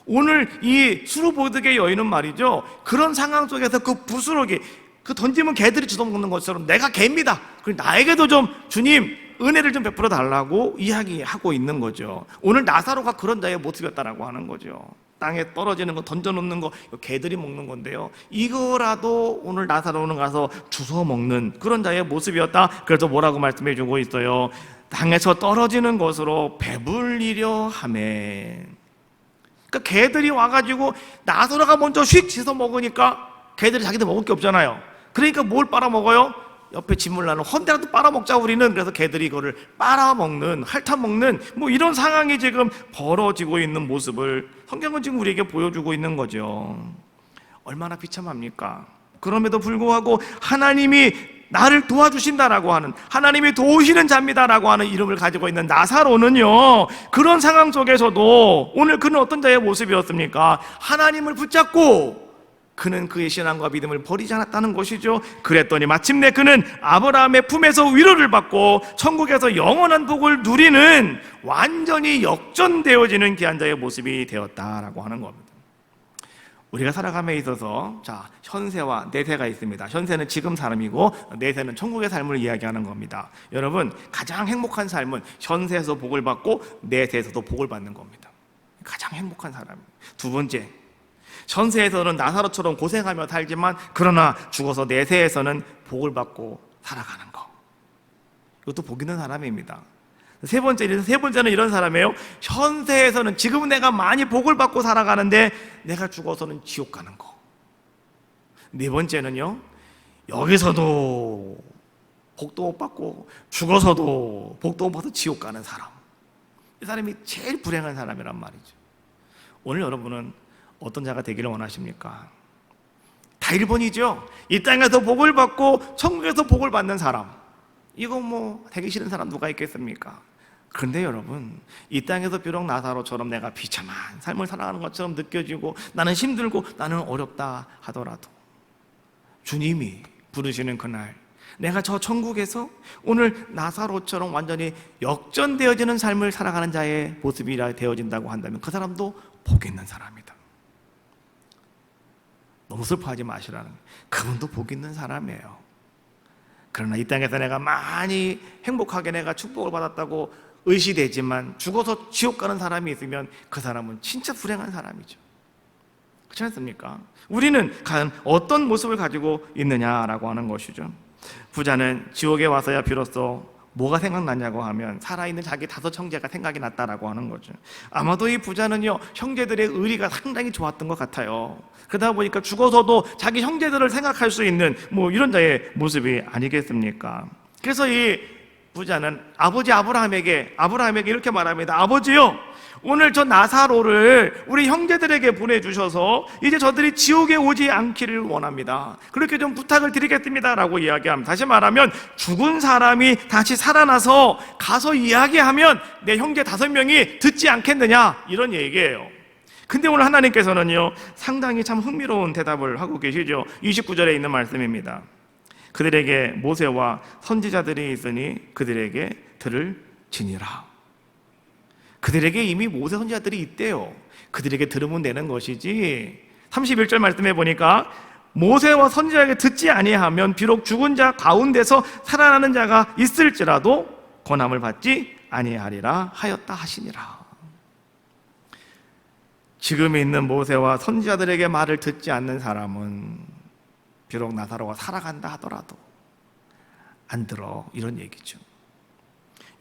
A: 오늘 이 수로보득의 여인은 말이죠, 그런 상황 속에서 그 부스러기, 그 던지면 개들이 주워 먹는 것처럼 내가 개입니다. 그리고 나에게도 좀 주님 은혜를 좀 베풀어 달라고 이야기하고 있는 거죠. 오늘 나사로가 그런 자의 모습이었다라고 하는 거죠. 땅에 떨어지는 거, 던져놓는 거, 개들이 먹는 건데요, 이거라도 오늘 나사로는 가서 주워 먹는 그런 자의 모습이었다. 그래서 뭐라고 말씀해 주고 있어요? 땅에서 떨어지는 것으로 배불리려 하매. 그러니까 개들이 와가지고 나사로가 먼저 휙 씻어 먹으니까 개들이 자기들 먹을 게 없잖아요. 그러니까 뭘 빨아먹어요? 옆에 진물 나는 헌데라도 빨아먹자 우리는. 그래서 개들이 이거를 빨아먹는, 핥아먹는 뭐 이런 상황이 지금 벌어지고 있는 모습을 성경은 지금 우리에게 보여주고 있는 거죠. 얼마나 비참합니까? 그럼에도 불구하고 하나님이 나를 도와주신다라고 하는, 하나님이 도우시는 자입니다라고 하는 이름을 가지고 있는 나사로는요, 그런 상황 속에서도 오늘 그는 어떤 자의 모습이었습니까? 하나님을 붙잡고 그는 그의 신앙과 믿음을 버리지 않았다는 것이죠. 그랬더니 마침내 그는 아브라함의 품에서 위로를 받고 천국에서 영원한 복을 누리는, 완전히 역전되어지는 귀한 자의 모습이 되었다라고 하는 겁니다. 우리가 살아감에 있어서 현세와 내세가 있습니다. 현세는 지금 삶이고 내세는 천국의 삶을 이야기하는 겁니다. 여러분, 가장 행복한 삶은 현세에서 복을 받고 내세에서도 복을 받는 겁니다. 가장 행복한 사람입니다. 두 번째, 현세에서는 나사로처럼 고생하며 살지만 그러나 죽어서 내세에서는 복을 받고 살아가는 거, 이것도 복 있는 사람입니다. 세 번째는 이런 사람이에요. 현세에서는 지금은 내가 많이 복을 받고 살아가는데 내가 죽어서는 지옥 가는 거. 네 번째는요, 여기서도 복도 못 받고 죽어서도 복도 못 받아서 지옥 가는 사람. 이 사람이 제일 불행한 사람이란 말이죠. 오늘 여러분은 어떤 자가 되기를 원하십니까? 다 1번이죠. 이 땅에서 복을 받고 천국에서 복을 받는 사람. 이거 뭐 되기 싫은 사람 누가 있겠습니까? 그런데 여러분, 이 땅에서 비록 나사로처럼 내가 비참한 삶을 살아가는 것처럼 느껴지고 나는 힘들고 나는 어렵다 하더라도 주님이 부르시는 그날, 내가 저 천국에서 오늘 나사로처럼 완전히 역전되어지는 삶을 살아가는 자의 모습이 되어진다고 한다면 그 사람도 복 있는 사람이다. 너무 슬퍼하지 마시라는 거예요. 그분도 복 있는 사람이에요. 그러나 이 땅에서 내가 많이 행복하게 내가 축복을 받았다고 의시되지만 죽어서 지옥 가는 사람이 있으면 그 사람은 진짜 불행한 사람이죠. 그렇지 않습니까? 우리는 과연 어떤 모습을 가지고 있느냐라고 하는 것이죠. 부자는 지옥에 와서야 비로소 뭐가 생각나냐고 하면 살아있는 자기 5 형제가 생각이 났다라고 하는 거죠. 아마도 이 부자는요, 형제들의 의리가 상당히 좋았던 것 같아요. 그러다 보니까 죽어서도 자기 형제들을 생각할 수 있는 이런 자의 모습이 아니겠습니까? 그래서 이 부자는 아버지 아브라함에게 이렇게 말합니다. 아버지요, 오늘 저 나사로를 우리 형제들에게 보내주셔서 이제 저들이 지옥에 오지 않기를 원합니다. 그렇게 좀 부탁을 드리겠습니다 라고 이야기합니다. 다시 말하면 죽은 사람이 다시 살아나서 가서 이야기하면 내 형제 5명이 듣지 않겠느냐, 이런 얘기예요. 근데 오늘 하나님께서는요, 상당히 참 흥미로운 대답을 하고 계시죠. 29절에 있는 말씀입니다. 그들에게 모세와 선지자들이 있으니 그들에게 들을지니라. 그들에게 이미 모세 선지자들이 있대요. 그들에게 들으면 되는 것이지. 31절 말씀해 보니까 모세와 선지자에게 듣지 아니하면 비록 죽은 자 가운데서 살아나는 자가 있을지라도 권함을 받지 아니하리라 하였다 하시니라. 지금 있는 모세와 선지자들에게 말을 듣지 않는 사람은 비록 나사로가 살아간다 하더라도 안 들어, 이런 얘기죠.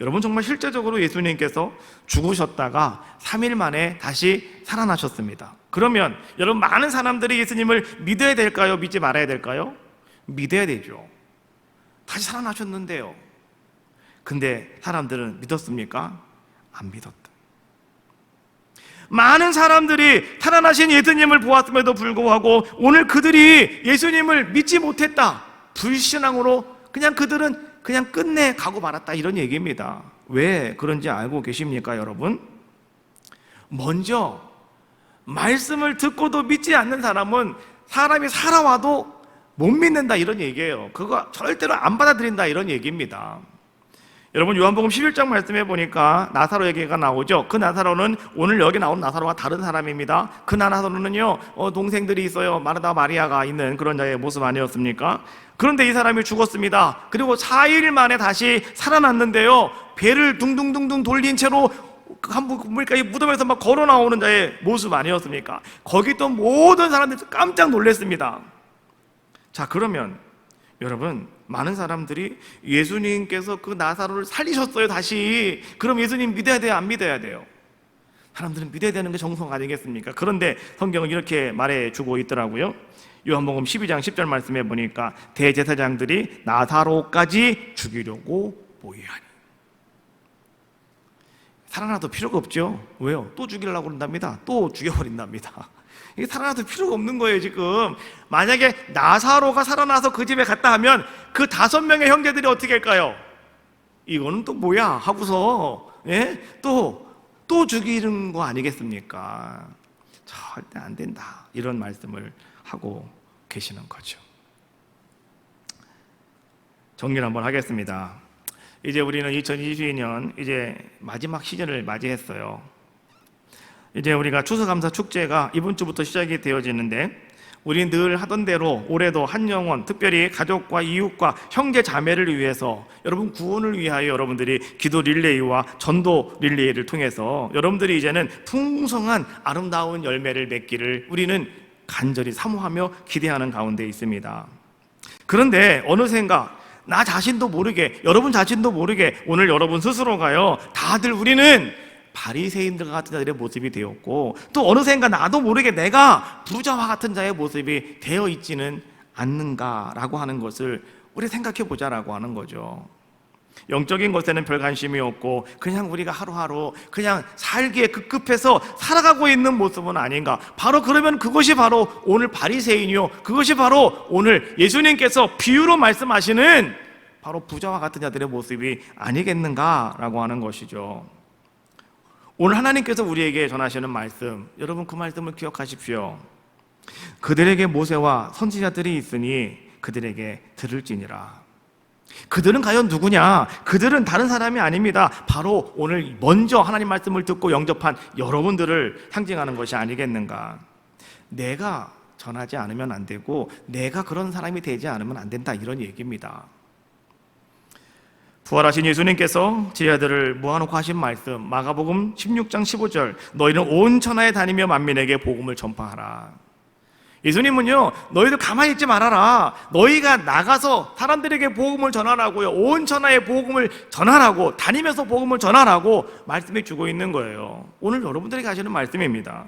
A: 여러분, 정말 실제적으로 예수님께서 죽으셨다가 3일 만에 다시 살아나셨습니다. 그러면 여러분, 많은 사람들이 예수님을 믿어야 될까요? 믿지 말아야 될까요? 믿어야 되죠. 다시 살아나셨는데요. 근데 사람들은 믿었습니까? 안 믿었다. 많은 사람들이 살아나신 예수님을 보았음에도 불구하고 오늘 그들이 예수님을 믿지 못했다, 불신앙으로 그들은 끝내 가고 말았다, 이런 얘기입니다. 왜 그런지 알고 계십니까, 여러분? 먼저 말씀을 듣고도 믿지 않는 사람은 사람이 살아와도 못 믿는다, 이런 얘기예요. 그거 절대로 안 받아들인다, 이런 얘기입니다. 여러분, 요한복음 11장 말씀해 보니까 나사로 얘기가 나오죠. 그 나사로는 오늘 여기 나온 나사로와 다른 사람입니다. 그 나사로는요, 동생들이 있어요. 마르다 마리아가 있는 그런 자의 모습 아니었습니까? 그런데 이 사람이 죽었습니다. 그리고 4일 만에 다시 살아났는데요, 배를 둥둥둥둥 돌린 채로 이 무덤에서 막 걸어 나오는 자의 모습 아니었습니까? 거기 있던 모든 사람들이 깜짝 놀랐습니다. 자, 그러면 여러분, 많은 사람들이 예수님께서 그 나사로를 살리셨어요, 다시. 그럼 예수님 믿어야 돼요, 안 믿어야 돼요? 사람들은 믿어야 되는 게 정성 아니겠습니까? 그런데 성경은 이렇게 말해주고 있더라고요. 요한복음 12장 10절 말씀해 보니까 대제사장들이 나사로까지 죽이려고 모의하니. 살아나도 필요가 없죠. 왜요? 또 죽이려고 그런답니다. 또 죽여버린답니다. 이게 살아나도 필요가 없는 거예요, 지금. 만약에 나사로가 살아나서 그 집에 갔다 하면 그 5명의 형제들이 어떻게 할까요? 이거는 또 뭐야? 하고서, 또 죽이는 거 아니겠습니까? 절대 안 된다, 이런 말씀을 하고 계시는 거죠. 정리를 한번 하겠습니다. 이제 우리는 2022년 이제 마지막 시즌을 맞이했어요. 이제 우리가 추수감사 축제가 이번 주부터 시작이 되어지는데, 우리 늘 하던 대로 올해도 한 영혼, 특별히 가족과 이웃과 형제 자매를 위해서, 여러분 구원을 위하여 여러분들이 기도 릴레이와 전도 릴레이를 통해서 여러분들이 이제는 풍성한 아름다운 열매를 맺기를 우리는 간절히 사모하며 기대하는 가운데 있습니다. 그런데 어느샌가 나 자신도 모르게, 여러분 자신도 모르게 오늘 여러분 스스로가요, 다들 우리는 바리새인들 같은 자들의 모습이 되었고, 또 어느샌가 나도 모르게 내가 부자와 같은 자의 모습이 되어 있지는 않는가라고 하는 것을 우리 생각해 보자라고 하는 거죠. 영적인 것에는 별 관심이 없고 그냥 우리가 하루하루 그냥 살기에 급급해서 살아가고 있는 모습은 아닌가. 바로 그러면 그것이 바로 오늘 바리새인이요, 그것이 바로 오늘 예수님께서 비유로 말씀하시는 바로 부자와 같은 자들의 모습이 아니겠는가라고 하는 것이죠. 오늘 하나님께서 우리에게 전하시는 말씀, 여러분 그 말씀을 기억하십시오. 그들에게 모세와 선지자들이 있으니 그들에게 들을지니라. 그들은 과연 누구냐? 그들은 다른 사람이 아닙니다. 바로 오늘 먼저 하나님 말씀을 듣고 영접한 여러분들을 상징하는 것이 아니겠는가. 내가 전하지 않으면 안 되고 내가 그런 사람이 되지 않으면 안 된다, 이런 얘기입니다. 부활하신 예수님께서 제 아들을 모아놓고 하신 말씀, 마가복음 16장 15절, 너희는 온 천하에 다니며 만민에게 복음을 전파하라. 예수님은요, 너희들 가만히 있지 말아라, 너희가 나가서 사람들에게 복음을 전하라고요. 온 천하에 복음을 전하라고, 다니면서 복음을 전하라고 말씀해 주고 있는 거예요. 오늘 여러분들에게 하시는 말씀입니다.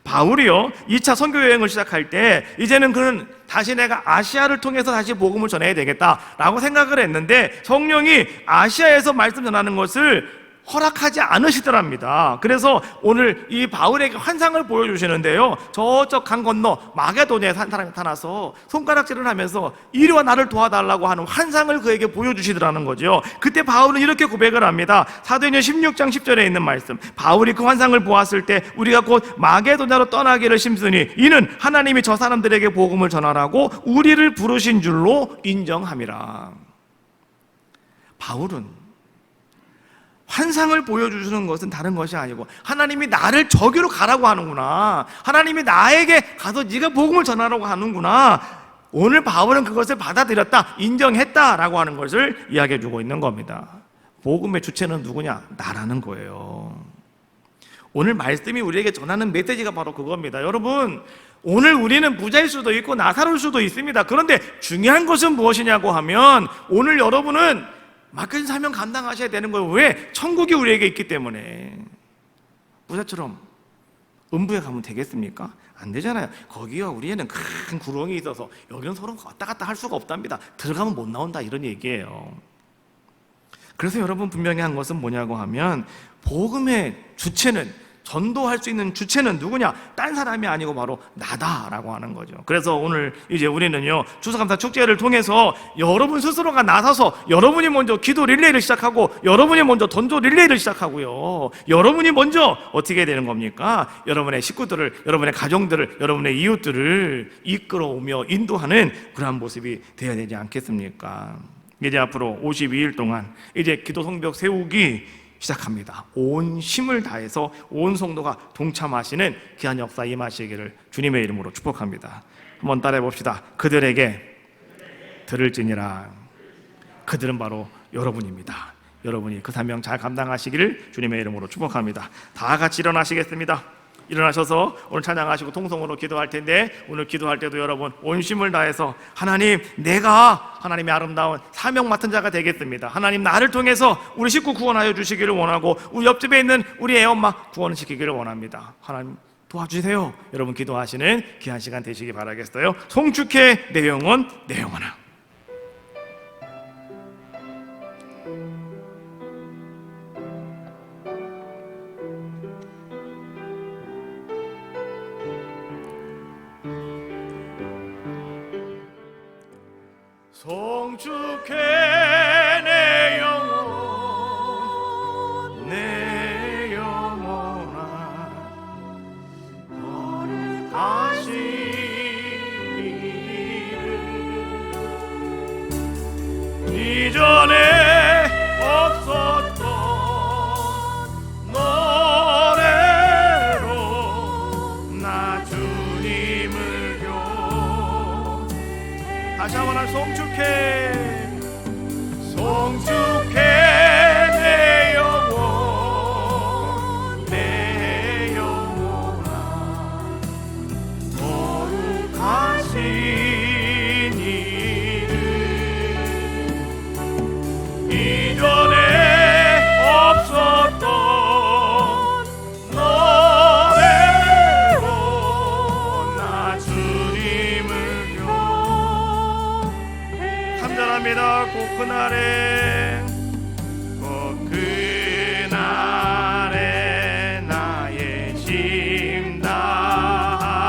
A: 바울이요, 2차 선교 여행을 시작할 때 이제는 그는 다시 내가 아시아를 통해서 다시 복음을 전해야 되겠다라고 생각을 했는데 성령이 아시아에서 말씀 전하는 것을 허락하지 않으시더랍니다. 그래서 오늘 이 바울에게 환상을 보여주시는데요, 저쪽 강 건너 마게도냐에 산 사람이 나타나서 손가락질을 하면서 이리와 나를 도와달라고 하는 환상을 그에게 보여주시더라는 거죠. 그때 바울은 이렇게 고백을 합니다. 사도행전 16장 10절에 있는 말씀, 바울이 그 환상을 보았을 때 우리가 곧 마게도냐로 떠나기를 심쓰니 이는 하나님이 저 사람들에게 복음을 전하라고 우리를 부르신 줄로 인정함이라. 바울은 환상을 보여주시는 것은 다른 것이 아니고 하나님이 나를 저기로 가라고 하는구나, 하나님이 나에게 가서 네가 복음을 전하라고 하는구나, 오늘 바울은 그것을 받아들였다, 인정했다라고 하는 것을 이야기해 주고 있는 겁니다. 복음의 주체는 누구냐? 나라는 거예요. 오늘 말씀이 우리에게 전하는 메시지가 바로 그겁니다. 여러분, 오늘 우리는 부자일 수도 있고 나사로울 수도 있습니다. 그런데 중요한 것은 무엇이냐고 하면 오늘 여러분은 맡겨진 사명 감당하셔야 되는 거예요. 왜? 천국이 우리에게 있기 때문에. 부자처럼 음부에 가면 되겠습니까? 안 되잖아요. 거기와 우리에는 큰 구렁이 있어서 여기는 서로 왔다 갔다 할 수가 없답니다. 들어가면 못 나온다, 이런 얘기예요. 그래서 여러분 분명히 한 것은 뭐냐고 하면 복음의 주체는, 전도할 수 있는 주체는 누구냐? 딴 사람이 아니고 바로 나다라고 하는 거죠. 그래서 오늘 이제 우리는요, 추수감사 축제를 통해서 여러분 스스로가 나서서 여러분이 먼저 기도 릴레이를 시작하고 여러분이 먼저 전도 릴레이를 시작하고요, 여러분이 먼저 어떻게 되는 겁니까? 여러분의 식구들을, 여러분의 가정들을, 여러분의 이웃들을 이끌어오며 인도하는 그러한 모습이 되어야 되지 않겠습니까? 이제 앞으로 52일 동안 이제 기도 성벽 세우기 시작합니다. 온 힘을 다해서 온 성도가 동참하시는 귀한 역사 임하시기를 주님의 이름으로 축복합니다. 한번 따라해 봅시다. 그들에게 들을지니라. 그들은 바로 여러분입니다. 여러분이 그 사명 잘 감당하시기를 주님의 이름으로 축복합니다. 다 같이 일어나시겠습니다. 일어나셔서 오늘 찬양하시고 통성으로 기도할 텐데, 오늘 기도할 때도 여러분 온심을 다해서 하나님, 내가 하나님의 아름다운 사명 맡은 자가 되겠습니다. 하나님, 나를 통해서 우리 식구 구원하여 주시기를 원하고 우리 옆집에 있는 우리 애엄마 구원시키기를 원합니다. 하나님 도와주세요. 여러분 기도하시는 귀한 시간 되시기 바라겠어요. 송축해 내 영혼 내 영혼아. 송축해 내 영혼 내 영혼아, 너를 가시기를 이전에 없었던 노래로 나 주님을 교. 다시 한번 송축해 송축해 내 영혼 내 영혼아, 거룩하신 이를 이전에 없었던 노래로 나 주님을 교. 감사합니다. 꼭 그날에 나의 심 다하고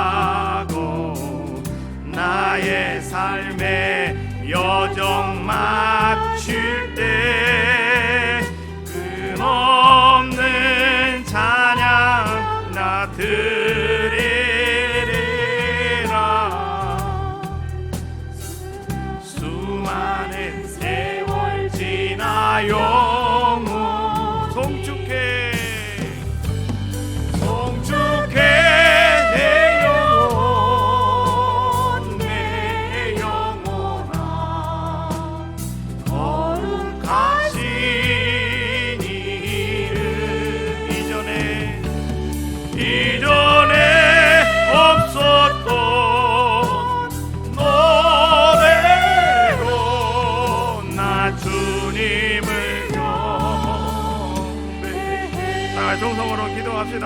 A: 나의 삶의 여정 마칠 때 끝없는 찬양 나 드리리라. 수많은 세월 지나 영원 송축해 송축해 내 영혼 주님을 경배해. 자, 정성으로 기도합시다.